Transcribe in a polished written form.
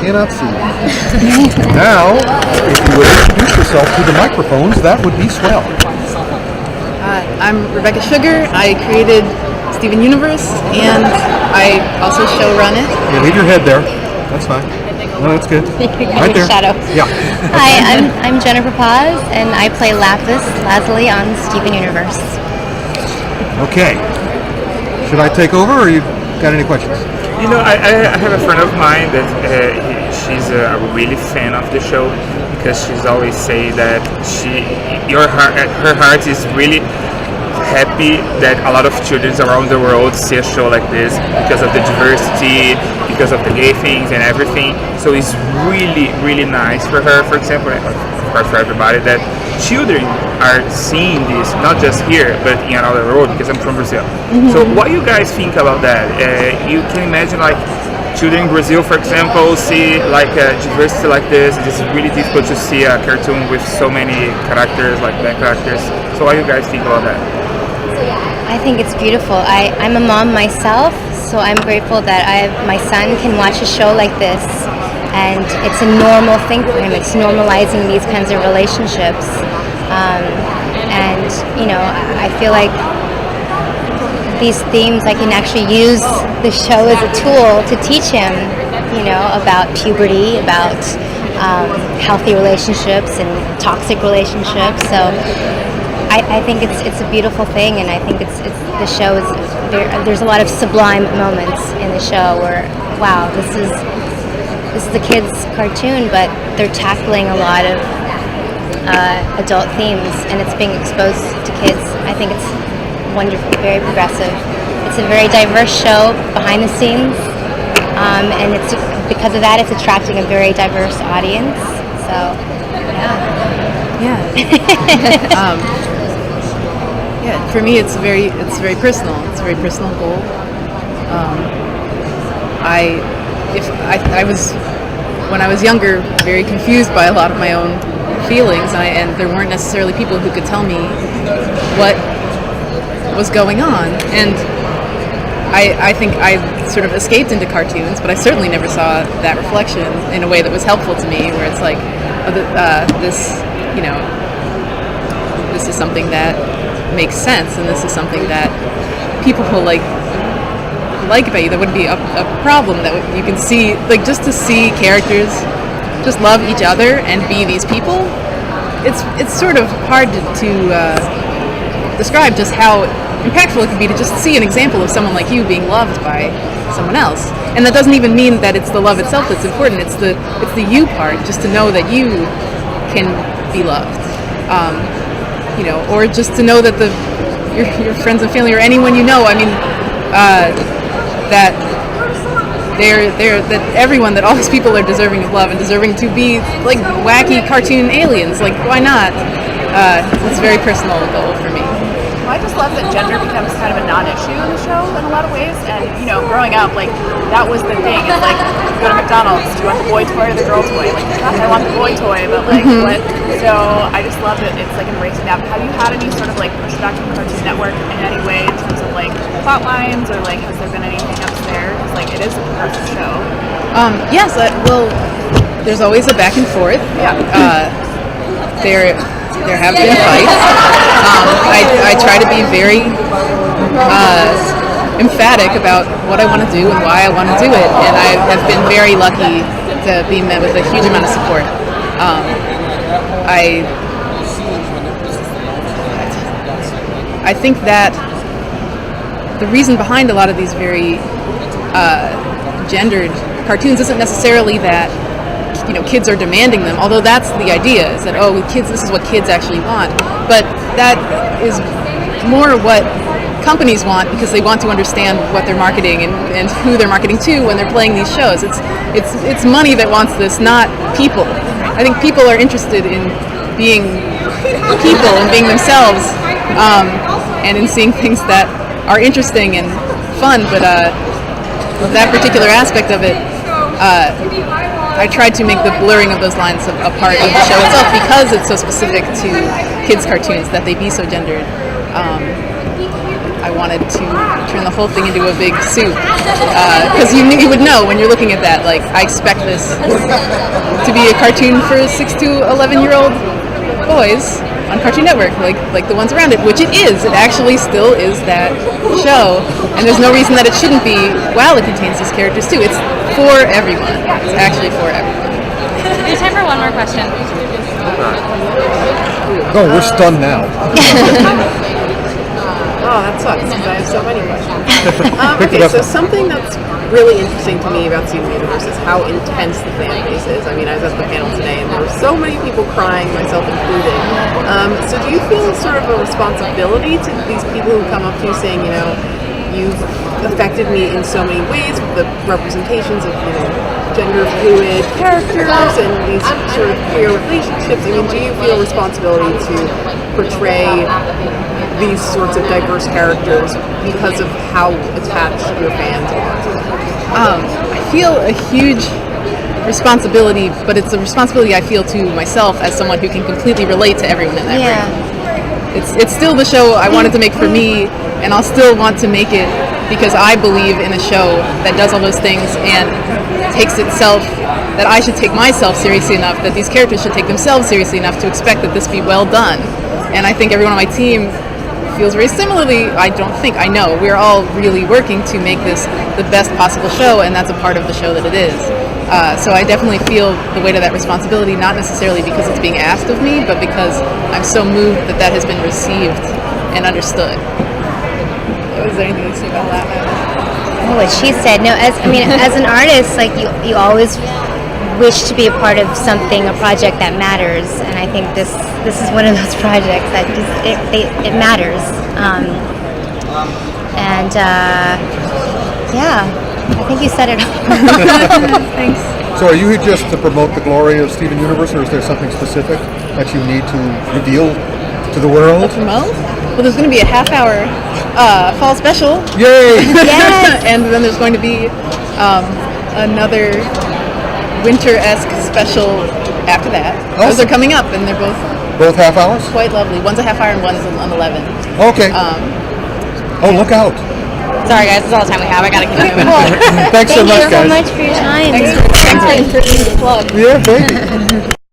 cannot see. Now, if you would introduce yourself to the microphones, that would be swell. I'm Rebecca Sugar. I created Steven Universe, and I also show run it. Yeah, leave your head there. That's fine. No, that's good. Right there. Shadow. Yeah. Hi, I'm Jennifer Paz, and I play Lapis Lazuli on Steven Universe. Okay. Should I take over, or you got any questions? You know, I have a friend of mine that she's a really fan of the show, because she's always say that her heart is really happy that a lot of children around the world see a show like this because of the diversity, because of the gay things and everything. So it's really, really nice for her, for example, and of course for everybody, that children are seeing this, not just here, but in another world, because I'm from Brazil. Mm-hmm. So what you guys think about that? You can imagine like children in Brazil, for example, see like a diversity like this. It's really difficult to see a cartoon with so many characters, like black characters. So what do you guys think about that? I think it's beautiful. I'm a mom myself, so I'm grateful that my son can watch a show like this, and it's a normal thing for him. It's normalizing these kinds of relationships, and you know, I feel like these themes, I can actually use the show as a tool to teach him, you know, about puberty, about healthy relationships and toxic relationships. So I think it's a beautiful thing, and I think the show is there's a lot of sublime moments in the show where, wow, this is a kid's cartoon, but they're tackling a lot of adult themes, and it's being exposed to kids. I think it's wonderful, very progressive. It's a very diverse show behind the scenes, and it's because of that, it's attracting a very diverse audience. So, Yeah. Yeah, for me, it's very personal. It's a very personal goal. When I was younger, very confused by a lot of my own feelings, and there weren't necessarily people who could tell me what was going on. And I think I sort of escaped into cartoons, but I certainly never saw that reflection in a way that was helpful to me, where it's like, this is something that makes sense, and this is something that people will like about you. That wouldn't be a problem. That you can see, like, just to see characters just love each other and be these people. It's sort of hard to describe just how impactful it can be to just see an example of someone like you being loved by someone else. And that doesn't even mean that it's the love itself that's important. It's the you part, just to know that you can be loved. You know, or just to know that your friends and family, or anyone you know, I mean, that that everyone, that all these people are deserving of love and deserving to be like wacky cartoon aliens. Like, why not? It's a very personal goal for me. Well, I just love that gender becomes kind of a non-issue in the show in a lot of ways. And, you know, growing up, like, that was the thing. It's like, you go to McDonald's, do you want the boy toy or the girl toy? Like, gosh, I want the boy toy, but, like, what? So I just love that it's, like, embracing that. Have you had any sort of, like, pushback from Cartoon Network in any way in terms of, like, plot lines, or, like, has there been any hang-ups there? Because, like, it is a progressive show. Yes, well, there's always a back and forth. Yeah. There have been fights. I try to be very emphatic about what I want to do and why I want to do it, and I have been very lucky to be met with a huge amount of support. I think that the reason behind a lot of these very gendered cartoons isn't necessarily that, you know, kids are demanding them, although that's the idea, is that, oh, kids, this is what kids actually want. But that is more what companies want, because they want to understand what they're marketing and who they're marketing to when they're playing these shows. It's money that wants this, not people. I think people are interested in being people and being themselves, and in seeing things that are interesting and fun, but that particular aspect of it, I tried to make the blurring of those lines a part of the show itself, because it's so specific to kids' cartoons that they be so gendered. I wanted to turn the whole thing into a big soup. Because you would know when you're looking at that, like, I expect this to be a cartoon for 6 to 11-year-old boys on Cartoon Network, like the ones around it, which it is. It actually still is that show. And there's no reason that it shouldn't be while it contains these characters, too. It's for everyone. It's actually for everyone. There's time for one more question. No, we're stunned now. Oh, that sucks because I have so many questions. Okay, so something that's really interesting to me about Steven Universe is how intense the fan base is. I mean, I was at the panel today and there were so many people crying, myself included. So do you feel sort of a responsibility to these people who come up to you saying, you know, you've affected me in so many ways with the representations of, you know, gender fluid characters and these sort of queer relationships? I mean, do you feel a responsibility to portray these sorts of diverse characters because of how attached your fans are? I feel a huge responsibility, but it's a responsibility I feel to myself as someone who can completely relate to everyone in that room. It's still the show I wanted to make for me, and I'll still want to make it because I believe in a show that does all those things and takes itself, that I should take myself seriously enough, that these characters should take themselves seriously enough to expect that this be well done. And I think everyone on my team feels very similarly. I know. We're all really working to make this the best possible show, and that's a part of the show that it is. So I definitely feel the weight of that responsibility, not necessarily because it's being asked of me, but because I'm so moved that that has been received and understood. Was there anything to say about that? Oh, what she said. No, as an artist, like you always wish to be a part of something, a project that matters, and I think this is one of those projects that just it matters. Yeah, I think you said it all. Thanks. So are you here just to promote the glory of Steven Universe, or is there something specific that you need to reveal to the world? Promote? Well, there's going to be a half-hour fall special. Yay! Yes. And then there's going to be another winter-esque special after that. Those are coming up, and they're Both half hours? quite lovely. One's a half-hour and one's an 11. Okay. Oh, look out. Sorry, guys, that's all the time we have. I gotta keep moving. Thanks so Thank much, you so guys. much for your time. Thanks for the plug. Yeah, thank you.